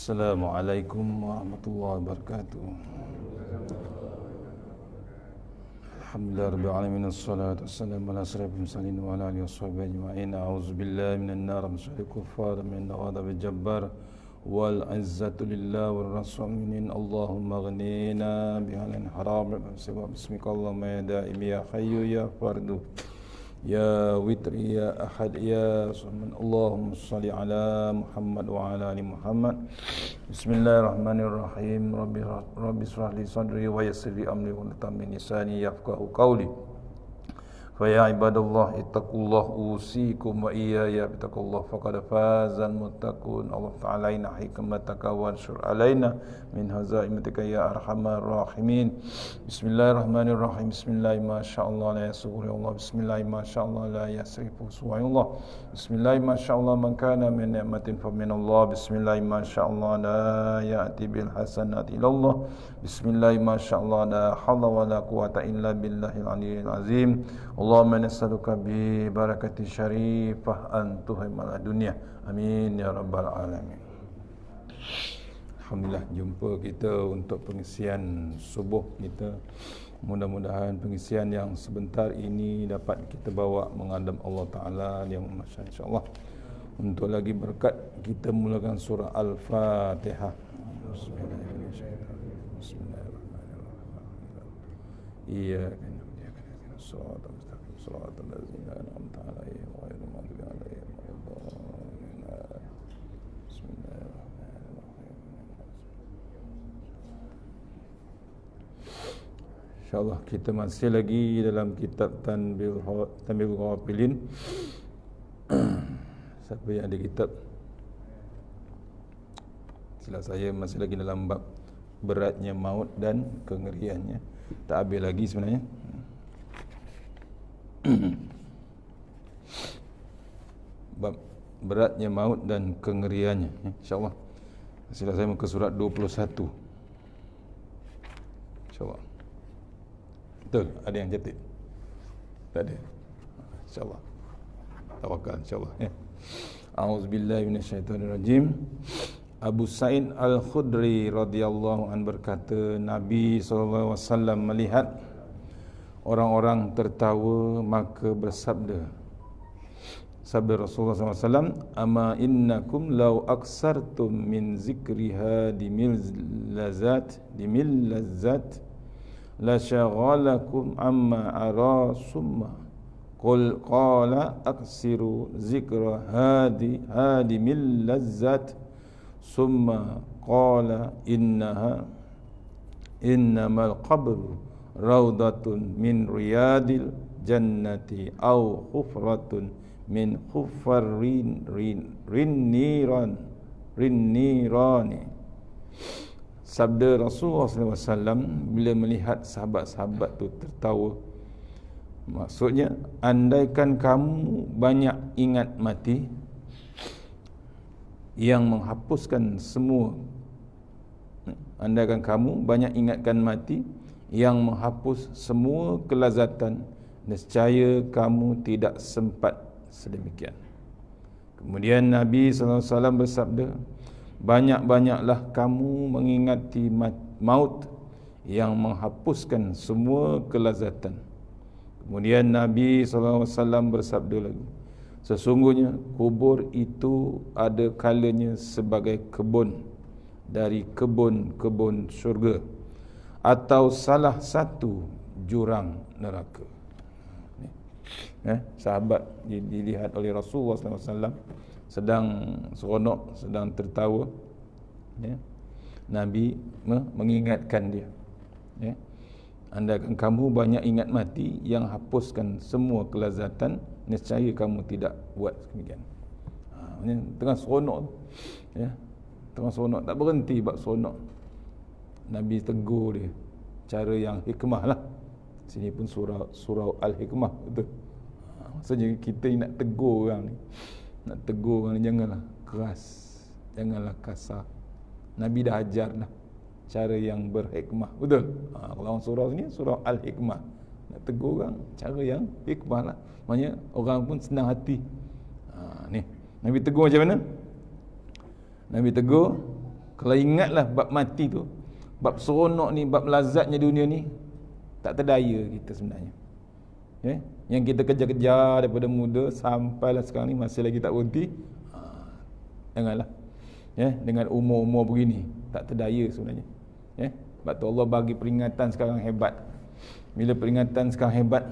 Assalamualaikum warahmatullahi wabarakatuh. Alhamdulillah rabbil alamin, wassalatu wassalamu ala asyrafil mursalin wa ala alihi washabbihi ajma'in. A'udzubillahi minan nar min syarril kuffar min ghadabil jabbar wal izzatu lillahi war rasulin. Allahumma ghnina bihalal haram bismika Allahumma ya daim ya hayyu ya fardu ya witri ya ahad ya samad. Allahumma shalli ala Muhammad wa ala ali Muhammad. Bismillahirrahmanirrahim. Rabbi shrah li sadri wa yassir li amri wa tammin lisani yafqahu qawli. Fa ya ibadallah ittaqullah usikum wa iyaya bittaqullah faqad fazal muttaqun. Allah ta'ala inna hikmataka wa anshur alaina min hazaimatika ya arhamar rahimin. Bismillahirrahmanirrahim. Bismillah ma sya'allah la yasuri Allah. Bismillah ma sya'allah la yasrifu su'ayullah. Bismillah ma sya'allah man kana min ni'matin fa min Allah. Bismillah ma sya'allah la ya'ti bil hasanati illa Allah. Bismillah ma sya'allah la hawla wa la quwwata illa billahil aliyyil azim. Allahumma nas'aluka bi barakati syarifah an tuhimala dunia. Amin ya rabbal alamin. Alhamdulillah, jumpa kita untuk pengisian subuh kita. Mudah-mudahan pengisian yang sebentar ini dapat kita bawa menghadap Allah Ta'ala yang Maha, insyaAllah. Untuk lagi berkat, kita mulakan surah Al-Fatihah. Bismillahirrahmanirrahim. Iyyaka na'budu wa iyyaka nasta'in. Shiratal mustaqim, shiratal ladzina an'amta 'alaihim ghairil maghdubi 'alaihim waladdallin. Bismillahirrahmanirrahim. InsyaAllah kita masih lagi dalam kitab Tanbihul Ghafilin. Siapa yang ada kitab? Silap saya masih lagi dalam bab beratnya maut dan kengeriannya. Tak habis lagi sebenarnya. Bab beratnya maut dan kengeriannya, InsyaAllah. Silap saya muka surat 21, InsyaAllah. Betul? Ada yang catat? Tak ada? InsyaAllah. Tawakal, InsyaAllah. A'udzubillahi minasyaitonirrajim. Abu Sa'id Al-Khudri radhiyallahu anhu berkata, Nabi SAW melihat orang-orang tertawa, maka bersabda, sabda Rasulullah SAW, ama innakum law aksartum min zikriha dimil lazat la syaghalakum amma ara summa qul qala aksiru zikra hadimil lazat summa qala innamal qabru raudatun min riyadil jannati au hufratun min huffarin rinnirani. Sabda Rasulullah SAW bila melihat sahabat-sahabat tu tertawa, maksudnya andaikan kamu banyak ingat mati yang menghapuskan semua, andaikan kamu banyak ingatkan mati yang menghapus semua kelazatan, nescaya kamu tidak sempat sedemikian. Kemudian Nabi SAW bersabda, banyak-banyaklah kamu mengingati maut yang menghapuskan semua kelazatan. Kemudian Nabi SAW bersabda lagi, sesungguhnya kubur itu ada kalanya sebagai kebun dari kebun-kebun syurga atau salah satu jurang neraka. Sahabat dilihat oleh Rasulullah SAW sedang seronok, sedang tertawa. Nabi mengingatkan dia, andaikan kamu banyak ingat mati yang hapuskan semua kelazatan, nescaya kamu tidak buat demikian. Tengah seronok, tengah seronok, tak berhenti bab seronok. Nabi tegur dia cara yang hikmah lah. Sini pun surau Al-Hikmah, betul. Maksudnya kita nak tegur orang ni, nak tegur orang ni, janganlah keras, janganlah kasar. Nabi dah ajar dah cara yang berhikmah, betul. Kalau surau ni surau Al-Hikmah, nak tegur orang cara yang hikmah lah. Maksudnya orang pun senang hati. Ni Nabi tegur macam mana? Nabi tegur, kalau ingatlah bab mati tu, bab seronok ni, bab lazatnya dunia ni, tak terdaya kita sebenarnya. Yang kita kejar-kejar daripada muda sampailah sekarang ni masih lagi tak berhenti. Janganlah. Dengan umur-umur begini tak terdaya sebenarnya. Sebab tu Allah bagi peringatan sekarang hebat. Bila peringatan sekarang hebat,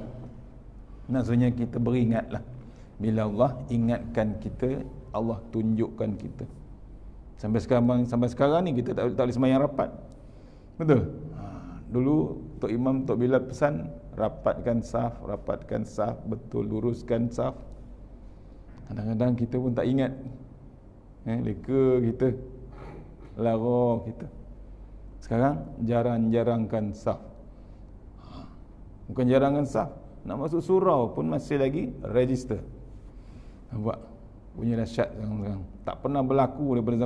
maksudnya kita beringatlah. Bila Allah ingatkan kita, Allah tunjukkan kita. Sampai sekarang ni kita tak boleh sembahyang rapat. Betul? Dulu Tok Imam, Tok Bilal pesan, rapatkan saf, betul, luruskan saf. Kadang-kadang kita pun tak ingat. Leka kita, lara kita. Sekarang jarang-jarangkan saf. Bukan jarangkan saf, nak masuk surau pun masih lagi register. Nampak? Punya dahsyat sekarang. Tak pernah berlaku daripada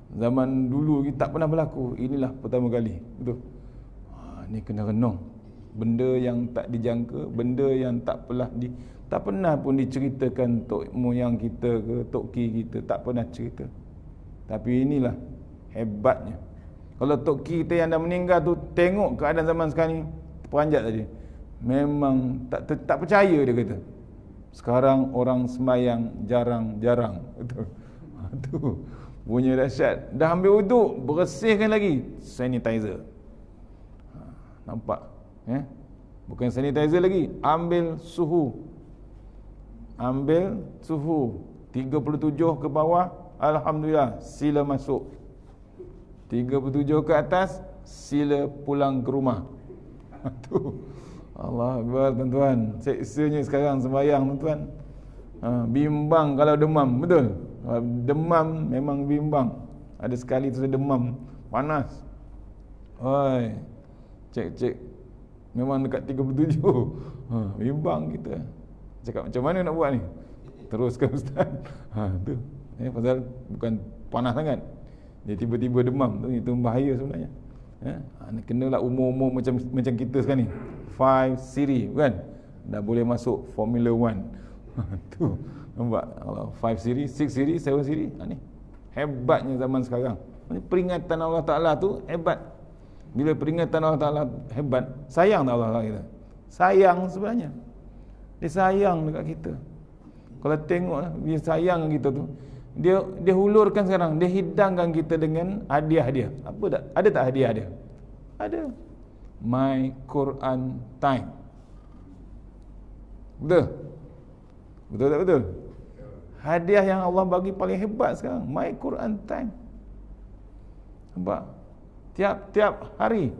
zaman dulu ni, tak pernah berlaku. Inilah pertama kali. Betul? Ni kena renung. Benda yang tak dijangka, benda yang tak pernah pun diceritakan tok moyang kita ke tok ki kita, tak pernah cerita. Tapi inilah hebatnya. Kalau tok ki kita yang dah meninggal tu tengok keadaan zaman sekarang ni, terperanjat tadi. Memang tak percaya dia kata. Sekarang orang sembahyang jarang-jarang. Betul. Tu punya dahsyat. Dah ambil wuduk, bersihkan lagi, sanitizer. Nampak? Bukan sanitizer lagi, ambil suhu. 37 ke bawah, alhamdulillah, sila masuk. 37 ke atas, sila pulang ke rumah. Tu Allah Akbar, tuan-tuan. Seksanya sekarang sembahyang, tuan-tuan. Bimbang kalau demam, betul. Demam memang bimbang. Ada sekali tu saya demam, panas. Oi, cek memang dekat 37. Bimbang kita. Cakap macam mana nak buat ni? Teruskan ustaz. Tu. Pasal bukan panas sangat. Dia tiba-tiba demam tu, itu bahaya sebenarnya. Kenalah umur-umur macam kita sekarang ni. 5 siri, kan? Dah boleh masuk Formula 1. Tu. Nampak? Kalau 5 siri, 6 siri, 7 siri, ni hebatnya zaman sekarang. Peringatan Allah Ta'ala tu hebat. Bila peringatan Allah Ta'ala hebat, sayang tak Allah Ta'ala kita? Sayang sebenarnya. Dia sayang dekat kita. Kalau tengok dia sayang kita tu, dia hulurkan sekarang, dia hidangkan kita dengan hadiah-hadiah. Apa tak? Ada tak hadiah dia? Ada. My Quran Time. Betul? Betul tak betul? Hadiah yang Allah bagi paling hebat sekarang, My Quran Time. Nampak? Tiap-tiap hari,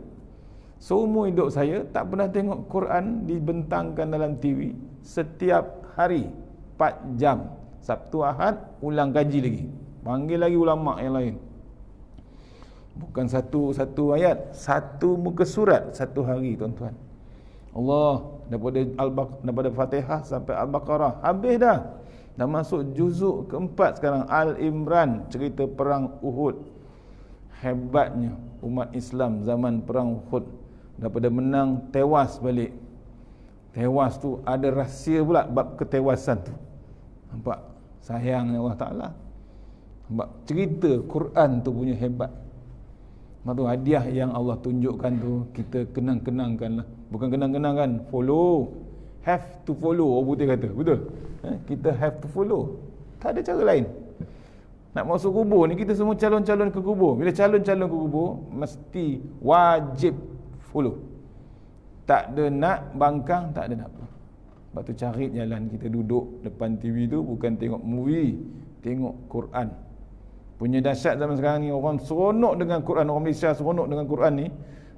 seumur hidup saya tak pernah tengok Quran dibentangkan dalam TV. Setiap hari 4 jam, Sabtu Ahad ulang kaji lagi, panggil lagi ulama yang lain. Bukan satu ayat, satu muka surat satu hari, tuan-tuan. Allah, daripada Fatihah sampai Al-Baqarah habis dah. Dah masuk juzuk keempat sekarang, Al-Imran, cerita perang Uhud. Hebatnya umat Islam zaman perang Uhud, daripada menang tewas balik. Tewas tu ada rahsia pula bab ketewasan tu. Nampak? Sayangnya Allah Ta'ala. Sebab cerita Quran tu punya hebat. Sebab tu hadiah yang Allah tunjukkan tu, kita kenang-kenangkanlah. Bukan kenang-kenangkan, follow. Have to follow, orang putih kata. Betul? Kita have to follow. Tak ada cara lain. Nak masuk kubur ni, kita semua calon-calon ke kubur. Bila calon-calon ke kubur, mesti wajib follow. Tak ada nak bangkang, tak ada nak apa. Sebab tu cari jalan kita duduk depan TV tu, bukan tengok movie, tengok Quran. Punya dahsyat zaman sekarang ni, orang seronok dengan Quran. Orang Malaysia seronok dengan Quran ni,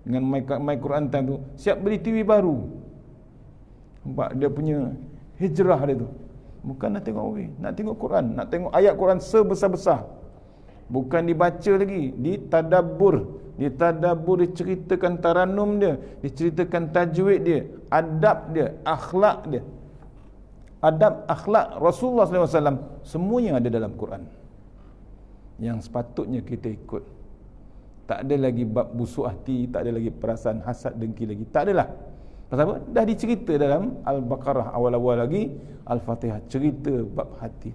dengan My Quran Time tu, siap beli TV baru. Nampak dia punya hijrah dia tu. Bukan nak tengok movie, nak tengok Quran, nak tengok ayat Quran sebesar-besar. Bukan dibaca lagi, ditadabbur. Ditadabbur, diceritakan taranum dia, diceritakan tajwid dia, adab dia, akhlak dia. Adab, akhlak Rasulullah SAW, semuanya ada dalam Quran. Yang sepatutnya kita ikut. Tak ada lagi bab busuk hati, tak ada lagi perasaan hasad dengki lagi. Tak adalah. Pasal apa? Dah dicerita dalam Al-Baqarah awal-awal lagi, Al-Fatihah, cerita bab hati.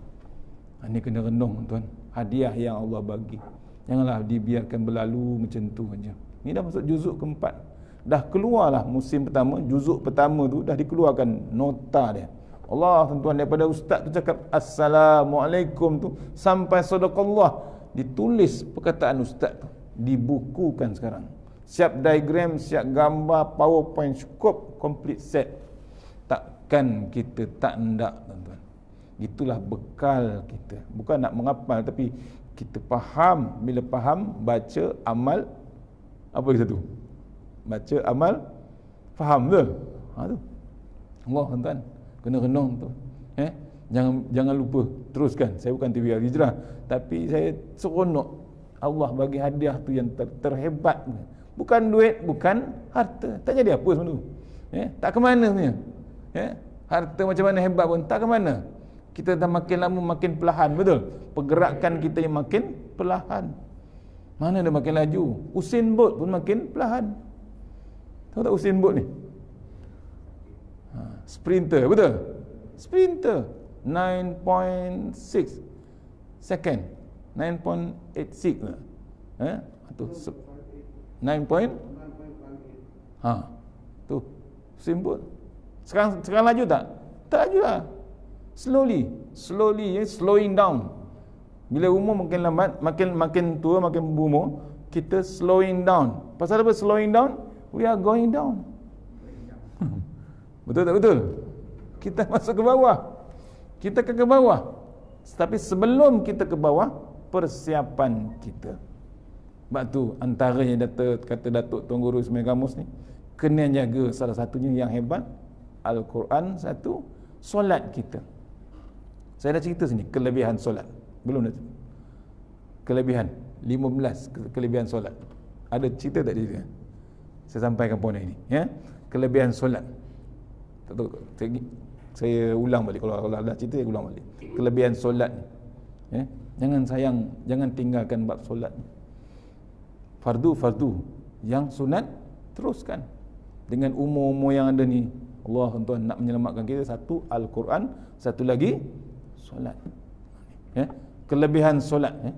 Ini kena renung tuan. Hadiah yang Allah bagi. Janganlah dibiarkan berlalu macam tu saja. Ini dah masuk juzuk keempat. Dah keluarlah musim pertama, juzuk pertama tu dah dikeluarkan nota dia. Allah tuan-tuan, daripada ustaz tu cakap Assalamualaikum tu sampai sadaqallah, ditulis perkataan ustaz tu, dibukukan sekarang. Siap diagram, siap gambar, PowerPoint, cukup complete set. Takkan kita tak nak tuan-tuan. Itulah bekal kita. Bukan nak menghafal, tapi kita faham. Bila faham, baca, amal. Apa lagi satu? Baca, amal, faham tu. Tu Allah tuan-tuan, kena renung tu. Jangan lupa teruskan. Saya bukan TV Al-Hijrah, tapi saya seronok Allah bagi hadiah tu yang terhebat. Bukan duit, bukan harta. Tak jadi apa semua tu. Tak ke mana sebenarnya. Harta macam mana hebat pun tak ke mana. Kita dah makin lama makin perlahan, betul? Pergerakan kita yang makin perlahan. Mana dia makin laju? Usain Bolt pun makin perlahan. Tahu tak Usain Bolt ni? Sprinter, betul? Sprinter 9.6 second. 9.86 lah. Tu 9 point. Tu Usain Bolt. Sekarang laju tak? Tak laju lah. Slowly, slowing down. Bila umur makin lambat, makin tua, makin berumur, kita slowing down. Pasal apa slowing down? We are going down. Betul tak betul? Kita masuk ke bawah. Kita ke bawah. Tapi sebelum kita ke bawah, persiapan kita. Sebab tu antara yang kata Datuk Tuan Guru Ismail Kamus ni, kena jaga salah satunya yang hebat, Al-Quran satu, solat kita. Saya dah cerita sini kelebihan solat. Belum dah. Kelebihan 15 kelebihan solat. Ada cerita tak cerita? Saya sampaikan poin ini, ya. Kelebihan solat. Tak tahu, saya ulang balik, kalau dah cerita saya ulang balik. Kelebihan solat ni. Ya. Jangan tinggalkan bab solat. Fardu yang sunat teruskan. Dengan umur-umur yang ada ni, Allah tuan nak menyelamatkan kita. Satu Al-Quran, satu lagi solat. Ya, kelebihan solat, ya.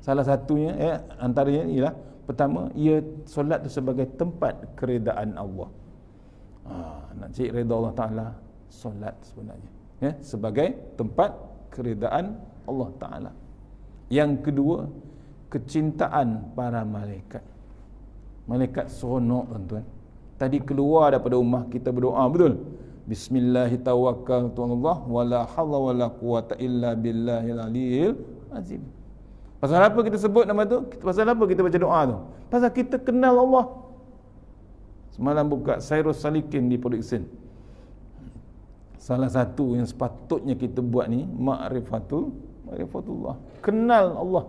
Salah satunya, antaranya ialah pertama, ia solat itu sebagai tempat keredaan Allah. Nak cari redha Allah Taala, solat sebenarnya, ya, sebagai tempat keredaan Allah Taala. Yang kedua, kecintaan para malaikat. Malaikat seronok tuan-tuan. Tadi keluar daripada rumah kita berdoa, betul? Bismillahirrahmanirrahim. Allah wala hawla wala quwata illa billahil aliyil azim. Pasal apa kita sebut nama tu? Pasal apa kita baca doa tu? Pasal kita kenal Allah. Semalam buka Sairus Salikin di Production. Salah satu yang sepatutnya kita buat ni, ma'rifatullah. Kenal Allah.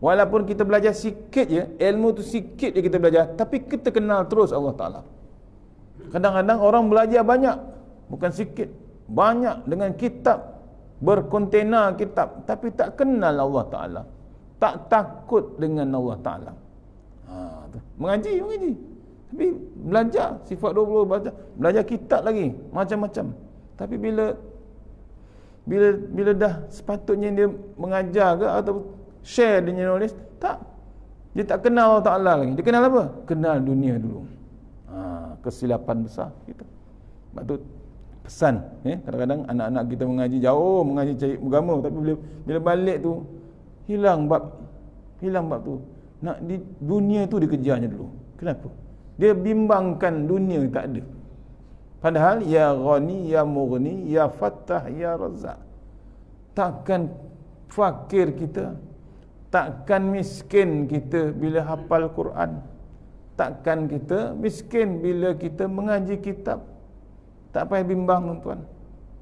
Walaupun kita belajar sikit je, ilmu tu sikit je kita belajar, tapi kita kenal terus Allah Ta'ala. Kadang-kadang orang belajar banyak, bukan sikit, banyak dengan kitab, berkontena kitab, tapi tak kenal Allah Ta'ala, tak takut dengan Allah Ta'ala. Mengaji, tapi belajar sifat 20, belajar kitab lagi, macam-macam. Tapi bila Bila dah sepatutnya dia mengajar ke atau share dia nulis, tak. Dia tak kenal Allah Ta'ala lagi. Dia kenal apa? Kenal dunia dulu. Kesilapan besar kita. Sebab tu pesan, kadang-kadang anak-anak kita mengaji jauh, mengaji cari agama, tapi bila balik tu hilang bab tu. Nak di dunia tu dikejarnya dulu. Kenapa? Dia bimbangkan dunia tak ada. Padahal ya Ghani, ya Mughni, ya Fattah, ya Razzaq. Takkan fakir kita, takkan miskin kita bila hafal Quran. Takkan kita miskin bila kita mengaji kitab. Tak payah bimbang tuan.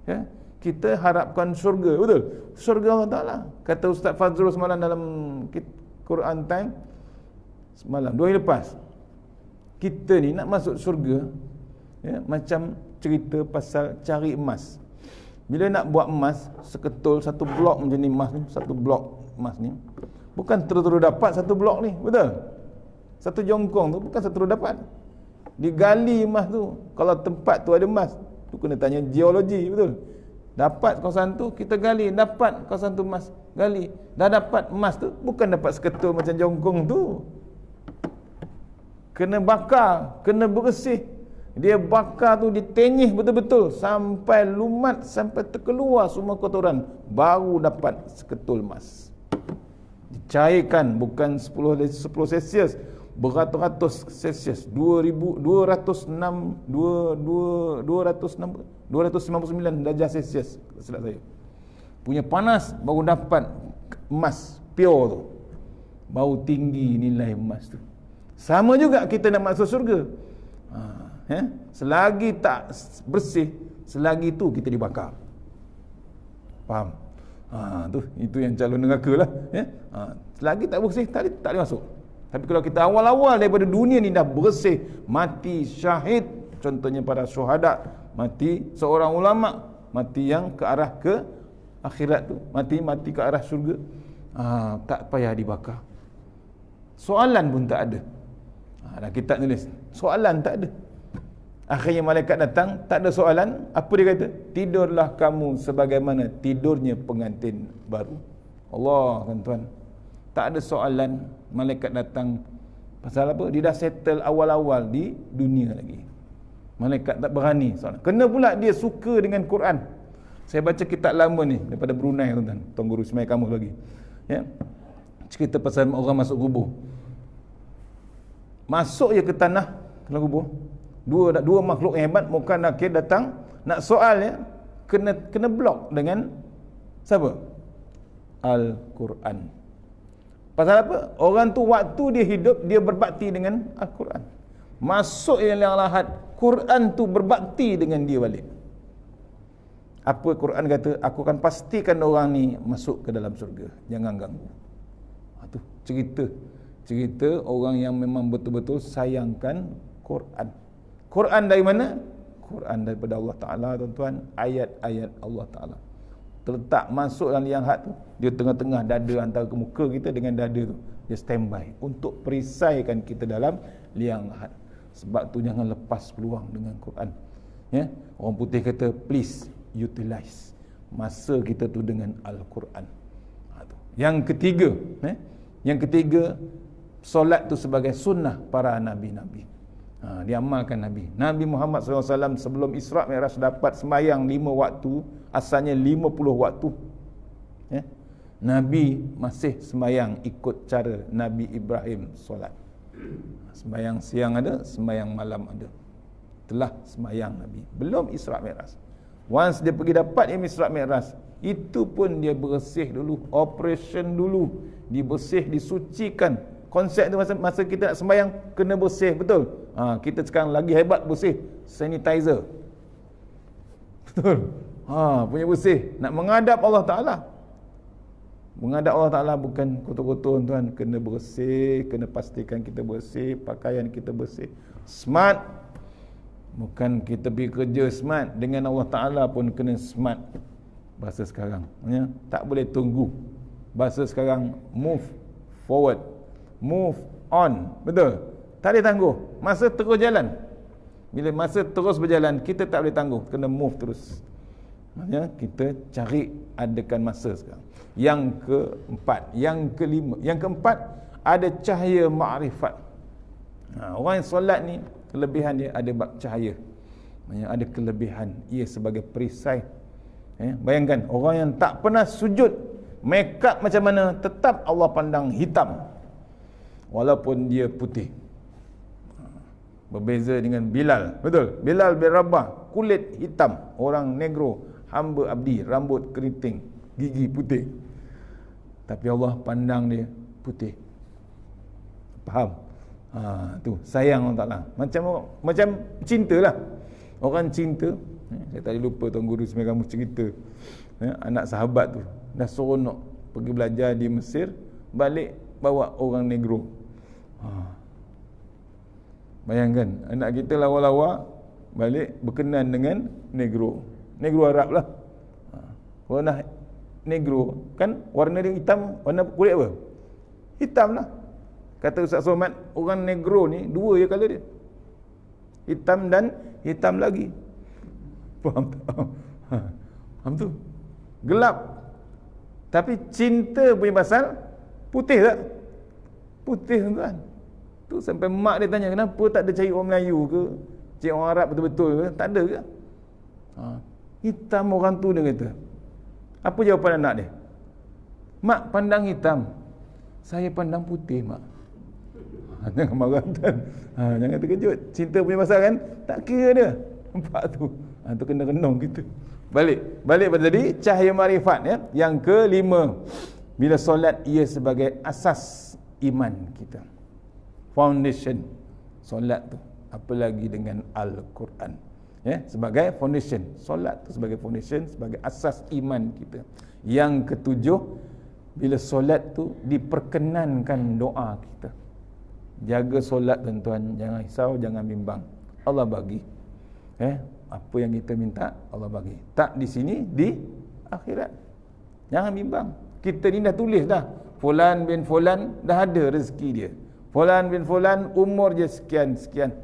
Ya? Kita harapkan syurga, betul? Syurga Allah Ta'ala. Kata Ustaz Fazrul semalam dalam Quran Time semalam, 2 hari lepas. Kita ni nak masuk syurga, macam cerita pasal cari emas. Bila nak buat emas, seketul satu blok macam ni emas ni, satu blok emas ni bukan terus-terus dapat satu blok ni, betul? Satu jongkong tu bukan terus dapat. Digali emas tu. Kalau tempat tu ada emas, tu kena tanya geologi, betul? Dapat kawasan tu, kita gali, dapat kawasan tu emas, gali. Dah dapat emas tu, bukan dapat seketul macam jongkong tu. Kena bakar, kena bersih. Dia bakar tu, ditenyih betul-betul sampai lumat, sampai terkeluar semua kotoran, baru dapat seketul emas. Dicairkan, bukan 10 Celsius, beratus-ratus Celsius, 299 darjah Celsius, silap saya. Punya panas baru dapat emas pure tu. Baru tinggi nilai emas tu. Sama juga kita nak masuk syurga. Selagi tak bersih, selagi tu kita dibakar. Faham? Itu yang calon neraka lah. Selagi tak bersih, tak boleh masuk. Tapi kalau kita awal-awal daripada dunia ni dah bersih, mati syahid, contohnya para syuhada, mati seorang ulama, mati yang ke arah ke akhirat tu, mati ke arah syurga, tak payah dibakar. Soalan pun tak ada. Dan kita tulis, soalan tak ada. Akhirnya malaikat datang, tak ada soalan. Apa dia kata? Tidurlah kamu sebagaimana tidurnya pengantin baru. Allah, tuan-tuan, tak ada soalan. Malaikat datang pasal apa? Dia dah settle awal-awal di dunia lagi. Malaikat tak berani soalan. Kena pula dia suka dengan Quran. Saya baca kitab lama ni daripada Brunei, tuan-tuan. Tuan Guru Ismail Kamus lagi. Ya. Cerita pasal orang masuk kubur. Masuk je ke tanah dalam kubur. Dua makhluk yang hebat, Munkar Nakir datang nak soal, ya. Kena blok dengan siapa? Al-Quran. Pasal apa? Orang tu waktu dia hidup, dia berbakti dengan Al-Quran. Masuk yang lahat, Quran tu berbakti dengan dia balik. Apa Quran kata? Aku akan pastikan orang ni masuk ke dalam surga. Jangan ganggu. Tu cerita orang yang memang betul-betul sayangkan Quran. Quran dari mana? Quran daripada Allah Ta'ala, tuan-tuan. Ayat-ayat Allah Ta'ala terletak masuk dalam liang hat tu. Dia tengah-tengah dada, antara muka kita dengan dada tu. Dia standby untuk perisaikan kita dalam liang hat. Sebab tu jangan lepas peluang dengan Quran. Ya? Orang putih kata, please utilize masa kita tu dengan Al-Quran. Yang ketiga, solat tu sebagai sunnah para nabi-nabi. Diamalkan Nabi Muhammad SAW sebelum Isra' Mi'raj dapat sembahyang 5 waktu, asalnya 50 waktu, ya? Nabi masih sembahyang ikut cara Nabi Ibrahim solat. Sembahyang siang ada, sembahyang malam ada. Telah sembahyang Nabi, belum Isra' Mi'raj. Once dia pergi dapat yang Isra' Mi'raj, itu pun dia bersih dulu, operation dulu, dibersih, disucikan. Konsep tu masa kita nak sembahyang kena bersih, betul? Kita sekarang lagi hebat bersih, sanitizer. Betul? Punya bersih. Nak menghadap Allah Ta'ala. Menghadap Allah Ta'ala bukan kotor-kotor, tuan. Kena bersih, kena pastikan kita bersih, pakaian kita bersih. Smart. Bukan kita pergi kerja smart, dengan Allah Ta'ala pun kena smart. Bahasa sekarang, ya? Tak boleh tunggu. Bahasa sekarang, move forward, move on. Betul? Tak boleh tangguh. Masa terus jalan. Bila masa terus berjalan, kita tak boleh tangguh. Kena move terus. Maksudnya kita cari adakan masa sekarang. Yang keempat, yang kelima, yang keempat ada cahaya makrifat. Orang yang solat ni kelebihan dia ada bab cahaya. Maksudnya ada kelebihan ia sebagai perisai. Bayangkan orang yang tak pernah sujud, make up macam mana, tetap Allah pandang hitam walaupun dia putih. Berbeza dengan Bilal. Betul? Bilal bin Rabah, kulit hitam, orang negro, hamba abdi, rambut keriting, gigi putih. Tapi Allah pandang dia putih. Faham? Tu sayang Allah Taala. Macam cintalah. Orang cinta, saya tadi lupa Tuan Guru sebenarnya kamu cerita, anak sahabat tu dah seronok pergi belajar di Mesir, balik bawa orang negro. Bayangkan anak kita lawa-lawa balik berkenan dengan negro Arab lah. Warna negro kan warna dia hitam, warna kulit apa? Hitam lah. Kata Ustaz Somad, orang negro ni dua je colour dia, hitam dan hitam lagi. Faham tak? Faham tu? Gelap. Tapi cinta punya pasal putih tak? Putih tuan. Tu sampai mak dia tanya, kenapa tak ada cari orang Melayu ke, cari orang Arab betul-betul ke? Tak ada ke? Hitam orang tu, dia kata. Apa jawapan anak dia? Mak pandang hitam, saya pandang putih, mak. Jangan marah tuan. Jangan terkejut. Cinta punya pasal kan, tak kira dia. Nampak tu? Tu kena renung kita. Balik pada tadi, cahaya makrifat ya. Yang kelima, bila solat ia sebagai asas iman kita, foundation solat tu, apalagi dengan Al-Quran ya, sebagai foundation. Solat tu sebagai foundation, sebagai asas iman kita. Yang ketujuh, bila solat tu diperkenankan doa kita. Jaga solat tuan-tuan, jangan risau, jangan bimbang. Allah bagi. Apa yang kita minta Allah bagi. Tak di sini, di akhirat. Jangan bimbang. Kita ni dah tulis dah, fulan bin fulan dah ada rezeki dia. Fulan bin fulan umur je sekian-sekian.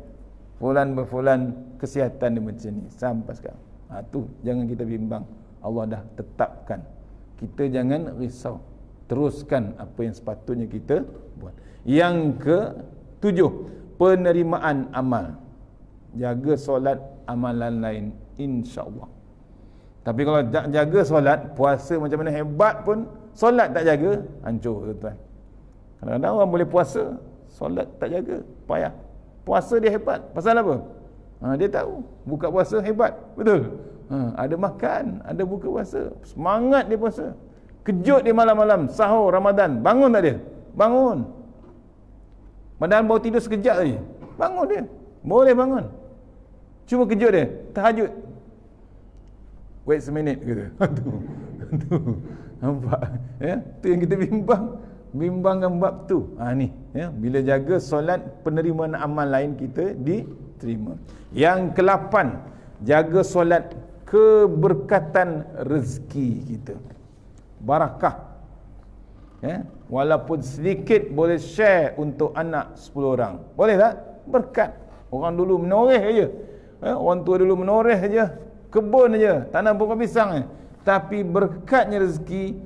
Fulan bin fulan kesihatan dia macam ni sampai sekarang. Tu jangan kita bimbang. Allah dah tetapkan. Kita jangan risau. Teruskan apa yang sepatutnya kita buat. Yang ke-7, penerimaan amal. Jaga solat, amalan lain insya-Allah. Tapi kalau tak jaga solat, puasa macam mana hebat pun, solat tak jaga, hancur tuan. Kadang-kadang orang boleh puasa, solat tak jaga, payah. Puasa dia hebat, pasal apa? Dia tahu buka puasa hebat, betul? Ada makan, ada buka puasa, semangat dia puasa. Kejut dia malam-malam, sahur Ramadan, bangun tak dia? Bangun. Padahal baru tidur sekejap tadi, bangun dia, boleh bangun. Cuba kejut dia, tahajud, wait seminit kata. Tu nampak ya, tu yang kita bimbangkan bab tu. Ni ya, bila jaga solat, penerimaan amal lain kita diterima. Yang ke-8, jaga solat, keberkatan rezeki kita, barakah ya, walaupun sedikit boleh share untuk anak 10 orang, boleh tak? Berkat. Orang dulu menoreh aja, orang tua dulu menoreh aja, kebun aja, tanam pokok pisang aja. Tapi berkatnya rezeki,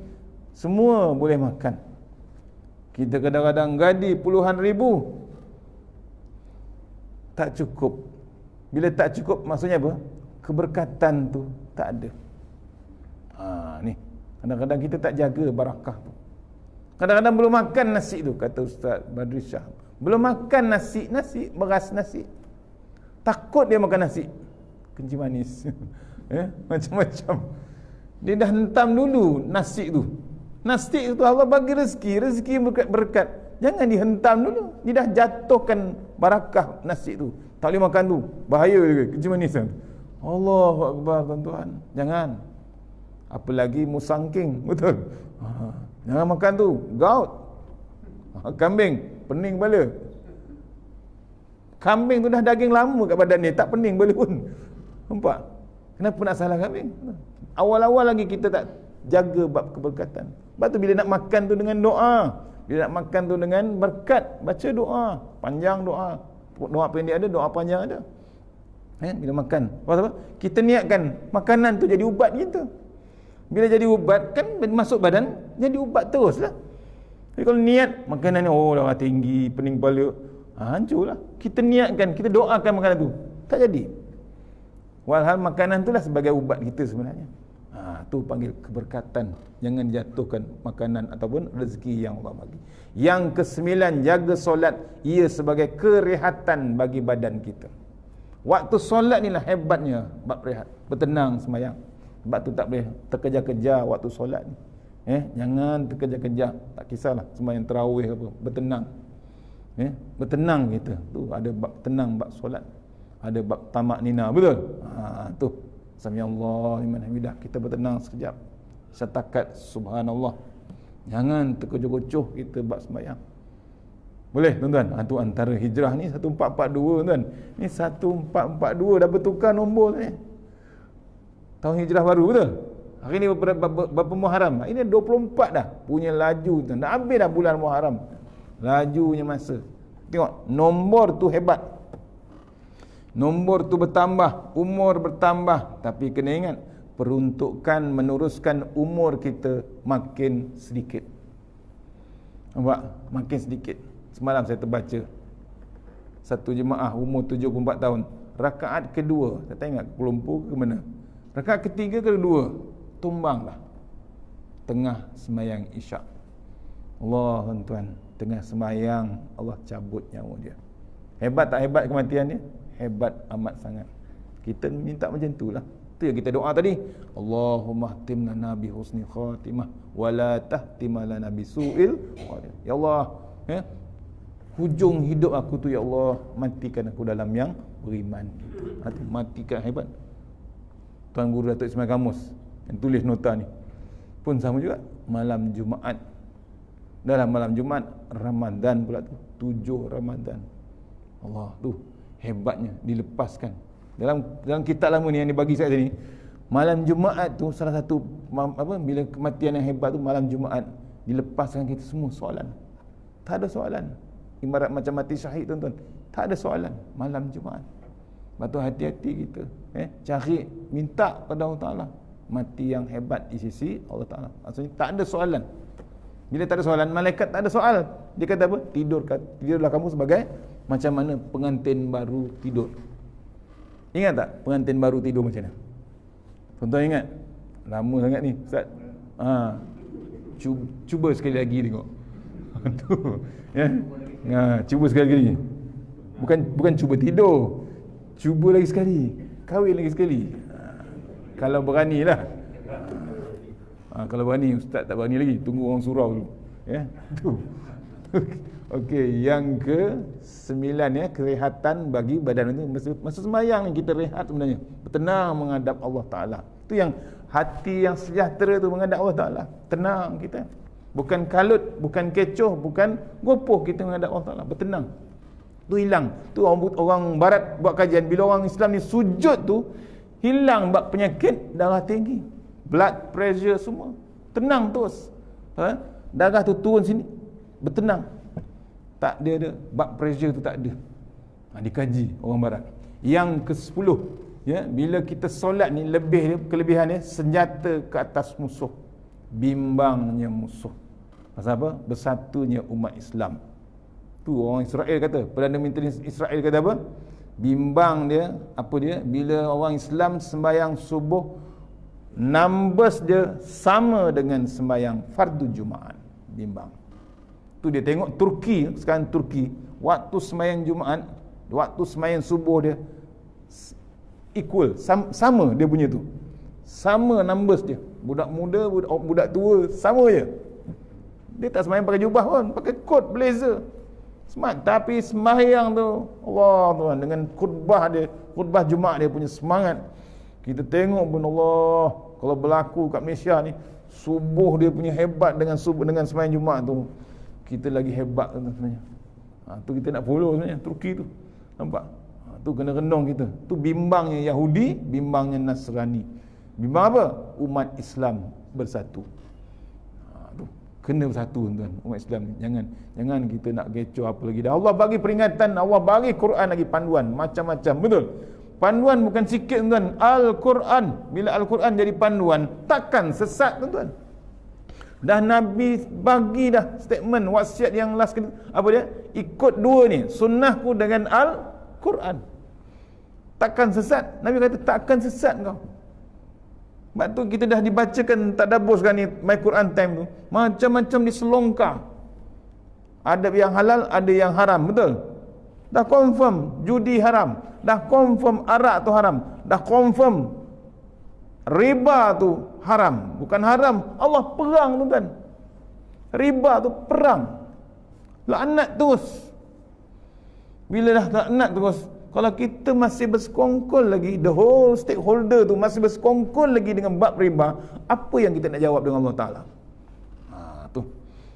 semua boleh makan. Kita kadang-kadang gaji puluhan ribu, tak cukup. Bila tak cukup, maksudnya apa? Keberkatan tu tak ada. Ni kadang-kadang kita tak jaga barakah tu. Kadang-kadang belum makan nasi tu, kata Ustaz Badri Shah, belum makan nasi, beras nasi, takut dia makan nasi kencing manis. Macam-macam. Dia dah hentam dulu nasi tu. Nasi tu Allah bagi rezeki berkat. Jangan dihentam dulu. Dia dah jatuhkan barakah nasi tu. Tak boleh makan tu, bahaya juga kencing manis. Allahu Akbar tuan-tuan. Jangan. Apalagi musangking, betul? Jangan makan tu, gout. Kambing, pening kepala. Kambing tu dah daging lama kat badan ni, tak pening kepala pun. Nampak? Kenapa nak salah kambing? Awal-awal lagi kita tak jaga bab keberkatan. Sebab tu bila nak makan tu dengan doa, bila nak makan tu dengan berkat, baca doa, panjang doa. Doa pendek ada, doa panjang ada. Bila makan, apa? Kita niatkan makanan tu jadi ubat kita. Bila jadi ubat kan masuk badan, jadi ubat teruslah. Jadi kalau niat makanan ni darah tinggi, pening kepala, hancurlah. Kita niatkan, kita doakan makanan tu, tak jadi. Walhal makanan tu lah sebagai ubat kita sebenarnya. Tu panggil keberkatan. Jangan jatuhkan makanan ataupun rezeki yang Allah bagi. Yang ke-9, jaga solat. Ia sebagai kerehatan bagi badan kita. Waktu solat ni lah hebatnya bab rehat, bertenang sembahyang. Sebab tu tak boleh terkejar-kejar waktu solat ni. Jangan terkejar-kejar, tak kisahlah sembahyang tarawih apa, bertenang. Bertenang kita. Tu ada bab tenang, bab solat. Ada bab tamak nina, betul? Tu Sami Allah liman hamidah, kita bertenang sekejap. Setakat subhanallah. Jangan terkecoh-kecoh kita bab sembahyang. Boleh tuan-tuan? Tu antara hijrah ni 1442 tuan. Ni 1442 dah bertukar nombor ni. Tahun hijrah baru, betul? Hari ni berapa Muharram? Ini 24 dah. Punya laju tuan. Dah habis dah bulan Muharram. Lajunya masa. Tengok, nombor tu hebat. Nombor tu bertambah, umur bertambah, tapi kena ingat peruntukan meneruskan umur kita makin sedikit. Nampak? Makin sedikit. Semalam saya terbaca satu jemaah umur 74 tahun, rakaat kedua, saya tak ingat ke Kuala Lumpur ke mana, rakaat ketiga ke kedua, tumbanglah tengah sembahyang isyak. Allah tuan, tengah sembahyang Allah cabut nyawa dia. Hebat tak hebat kematian dia? Hebat amat sangat. Kita minta macam itulah. Tu yang kita doa tadi. Allahumma htim lana bi husni khatimah wa la tahtim lana bi su'il khatimah. Ya Allah, hujung hidup aku tu ya Allah, matikan aku dalam yang beriman. Matikan, hebat. Tuan Guru Datuk Ismail Kamus yang tulis nota ni pun sama juga. Malam Jumaat, dalam malam Jumaat Ramadan pula tu, 7 Ramadan. Allah tu hebatnya, dilepaskan dalam kitab lama ni yang dibagi saya tadi. Malam Jumaat tu salah satu bila kematian yang hebat tu, malam Jumaat dilepaskan kita semua soalan. Tak ada soalan. Ibarat macam mati syahid tuan-tuan. Tak ada soalan malam Jumaat. Batu hati-hati kita, cari, minta pada Allah Taala mati yang hebat di sisi Allah Taala. Maksudnya tak ada soalan. Bila tak ada soalan, malaikat tak ada soal. Dia kata apa? Tidurlah kamu sebagai macam mana pengantin baru tidur. Ingat tak pengantin baru tidur macam mana? Tuan-tuan ingat? Lama sangat ni Ustaz. Cuba sekali lagi tengok. Tu cuba sekali lagi. Bukan cuba tidur. Cuba lagi sekali. Kahwin lagi sekali. Kalau beranilah. Kalau berani, Ustaz tak berani lagi. Tunggu orang surau dulu. Tu. Okey, yang ke-9 kerehatan bagi badan itu. Masa sembahyang ni kita rehat sebenarnya. Bertenang menghadap Allah Taala. Itu yang hati yang sejahtera tu menghadap Allah Taala. Tenang kita. Bukan kalut, bukan kecoh, bukan gopoh kita menghadap Allah Taala. Bertenang. Tu hilang. Tu orang barat buat kajian, bila orang Islam ni sujud tu hilang bab penyakit darah tinggi, blood pressure semua. Tenang terus. Darah tu turun sini, bertenang. Tak ada bab pressure tu tak ada. Dikaji orang barat. Yang ke-10, bila kita solat ni kelebihan dia senjata ke atas musuh, bimbangnya musuh. Pasal apa? Bersatunya umat Islam. Tu orang Israel kata, Perdana Menteri Israel kata apa? Bimbang dia, bila orang Islam sembahyang subuh, numbers dia sama dengan sembahyang fardu Jumaat. Bimbang. Tu dia tengok Turki, sekarang Turki, waktu sembahyang Jumaat, waktu sembahyang subuh dia equal, sama dia punya tu. Sama numbers dia. Budak muda, budak tua, sama je. Dia tak sembahyang pakai jubah pun, pakai coat blazer. Smart, tapi sembahyang tu Allah Tuhan dengan khutbah dia, khutbah Jumaat dia punya semangat. Kita tengok pun Allah, kalau berlaku kat Malaysia ni, subuh dia punya hebat dengan sembahyang Jumaat tu, kita lagi hebat sebenarnya. Tu kita nak follow sebenarnya Turki tu. Nampak? Tu kena renung kita. Tu bimbangnya Yahudi, bimbangnya Nasrani. Bimbang apa? Umat Islam bersatu. Tu kena bersatu tuan, umat Islam ni. Jangan kita nak kecoh apa lagi dah. Allah bagi peringatan, Allah bagi Quran lagi panduan macam-macam, betul? Panduan bukan sikit tuan. Al-Quran. Bila Al-Quran jadi panduan, takkan sesat tuan. Dah Nabi bagi dah statement wasiat yang last kali. Apa dia? Ikut dua ni, sunnahku dengan Al-Quran. Takkan sesat. Nabi kata takkan sesat kau. Sebab tu kita dah dibacakan tadabbur sekarang ni My Quran Time tu. Macam-macam diselongkar. Ada yang halal, ada yang haram, betul? Dah confirm judi haram, dah confirm arak tu haram, dah confirm riba tu haram. Bukan haram, Allah perang tuan. Riba tu perang. Laknat terus. Bila dah laknat terus, kalau kita masih bersekongkol lagi, the whole stakeholder tu masih bersekongkol lagi dengan bab riba, apa yang kita nak jawab dengan Allah Ta'ala? Tu.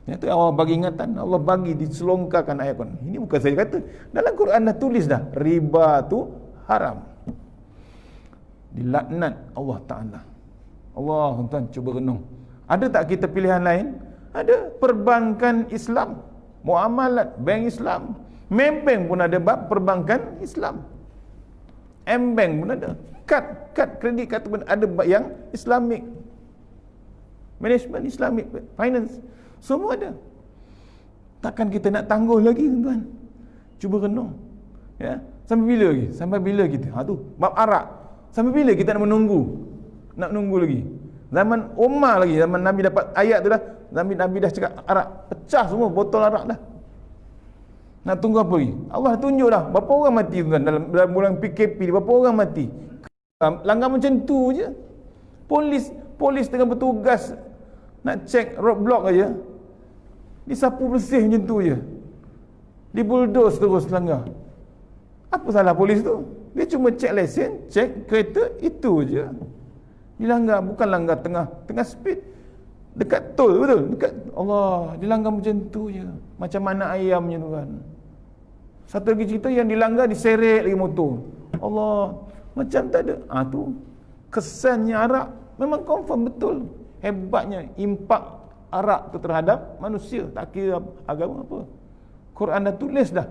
Itu Allah bagi ingatan, Allah bagi diselongkarkan ayat Quran. Ini bukan saya kata, dalam Quran dah tulis dah, riba tu haram. Dilaknat Allah Ta'ala. Allah, tuan, cuba renung. Ada tak kita pilihan lain? Ada. Perbankan Islam, muamalat bank Islam. Maybank pun ada bab perbankan Islam. M-Bank pun ada. Kad kredit kad pun ada bab yang Islamic. Management Islamic finance. Semua ada. Takkan kita nak tangguh lagi tuan? Cuba renung. Ya. Sampai bila lagi? Sampai bila kita? Tu bab arak. Sampai bila kita nak menunggu? Nak menunggu lagi. Zaman Umar lagi, zaman Nabi dapat ayat tu dah, Nabi dah cakap arak, pecah semua botol arak dah. Nak tunggu apa lagi? Allah tunjuk dah berapa orang mati tuan dalam bulan PKP ni, berapa orang mati. Langgar macam tu je. Polis tengah bertugas nak cek roadblock aja, disapu bersih macam tu je. Dibulldoze terus langgar. Apa salah polis tu? Dia cuma cek lesen, cek kereta, itu je. Dilanggar, bukan langgar tengah speed. Dekat tol, betul? Dekat Allah, dilanggar macam tu je. Macam mana ayamnya tuan. Satu lagi cerita yang dilanggar, diseret lagi motor. Allah, macam tak ada. Tu kesannya arak memang confirm betul. Hebatnya impak arak tu terhadap manusia, tak kira agama apa. Quran dah tulis dah.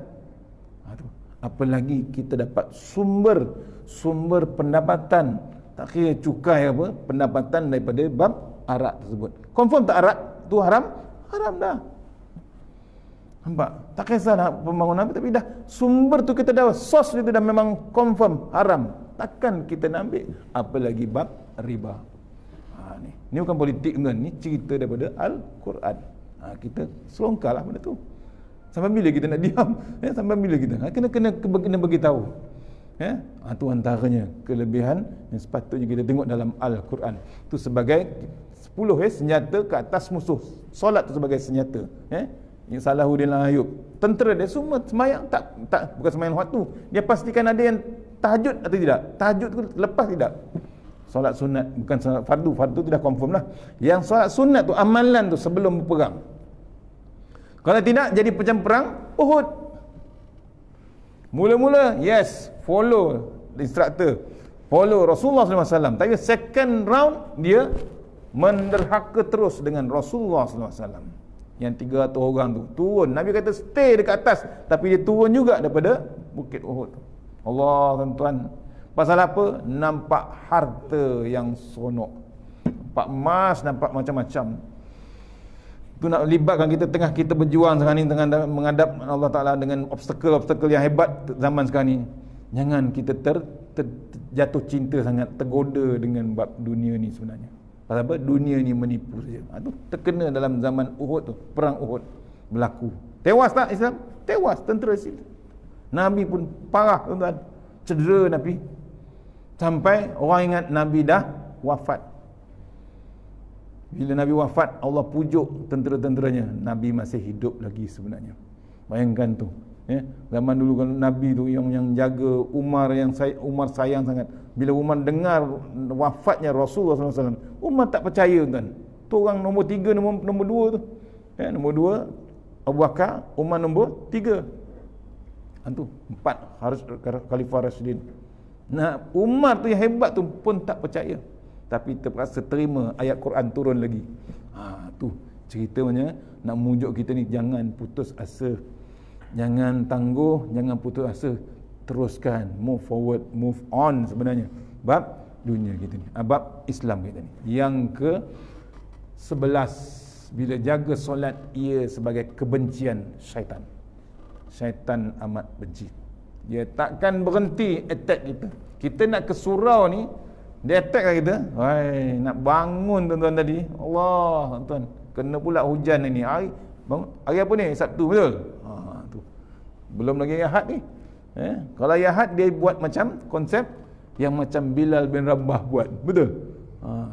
Tu. Apalagi kita dapat sumber pendapatan, tak kira cukai apa, pendapatan daripada bab arak tersebut. Confirm tak arak tu haram? Haram dah. Nampak? Tak kisahlah pembangunan apa, tapi dah sumber tu kita dah, sos itu dah memang confirm haram. Takkan kita nak ambil, apalagi bab riba. Ni bukan politik kan, ni cerita daripada Al-Quran. Kita selongkarlah benda tu. Sampai bila kita nak diam? Sampai bila kita? Kena bagi tahu. Tu antaranya kelebihan yang sepatutnya kita tengok dalam Al-Quran. Tu sebagai 10 senjata ke atas musuh. Solat tu sebagai senjata. Yang Salahuddin Ayub, tentera dia semua semayang tak bukan semayang waktu. Dia pastikan ada yang tahajud atau tidak. Tahajud tu lepas tidak. Solat sunat, bukan solat fardu. Fardu tu dah confirm lah. Yang solat sunat tu, amalan tu sebelum berperang. Kalau tidak, jadi macam perang Uhud. Mula-mula, yes, follow the instructor, follow Rasulullah SAW. Tapi second round, dia menderhaka terus dengan Rasulullah SAW. Yang 300 orang tu turun. Nabi kata stay dekat atas, tapi dia turun juga daripada Bukit Uhud. Allah, tuan-tuan, pasal apa? Nampak harta yang sonok, nampak emas, nampak macam-macam. Itu nak libatkan kita tengah kita berjuang sekarang ni, tengah menghadap Allah Ta'ala dengan obstacle-obstacle yang hebat zaman sekarang ni. Jangan kita jatuh cinta sangat, tergoda dengan bab dunia ni sebenarnya. Pasal apa? Dunia ni menipu saja. Itu terkena dalam zaman Uhud tu, perang Uhud berlaku. Tewas tak Islam? Tewas tentera Islam. Nabi pun parah, tuan-tuan. Cedera Nabi. Sampai orang ingat Nabi dah wafat. Bila Nabi wafat, Allah pujuk tentera-tenteranya, Nabi masih hidup lagi sebenarnya. Bayangkan tu. Zaman dulu kalau Nabi tu yang jaga Umar, Umar sayang sangat. Bila Umar dengar wafatnya Rasulullah SAW, Umar tak percaya tuan. Tu orang nombor 3, nombor 2 tu. Nombor 2 Abu Bakar, Umar nombor 3. Tu 4 harus Khalifah Rasyidin. Nah, Umar tu yang hebat tu pun tak percaya. Tapi terpaksa terima ayat Quran turun lagi. Tu ceritanya nak mujuk kita ni, jangan putus asa. Jangan tangguh, jangan putus asa. teruskan, move forward, move on sebenarnya. Bab dunia kita ni, bab Islam kita ni. Yang ke 11, bila jaga solat ia sebagai kebencian syaitan. Syaitan amat benci. Dia takkan berhenti attack kita. Kita nak ke surau ni, dia attack lah kita. Hai, nak bangun tuan-tuan tadi. Allah, tuan-tuan. Kena pula hujan ni. Hari apa ni? Sabtu, betul? Tu. Belum lagi Ahad ni. Kalau Ahad dia buat macam konsep yang macam Bilal bin Rabah buat. Betul?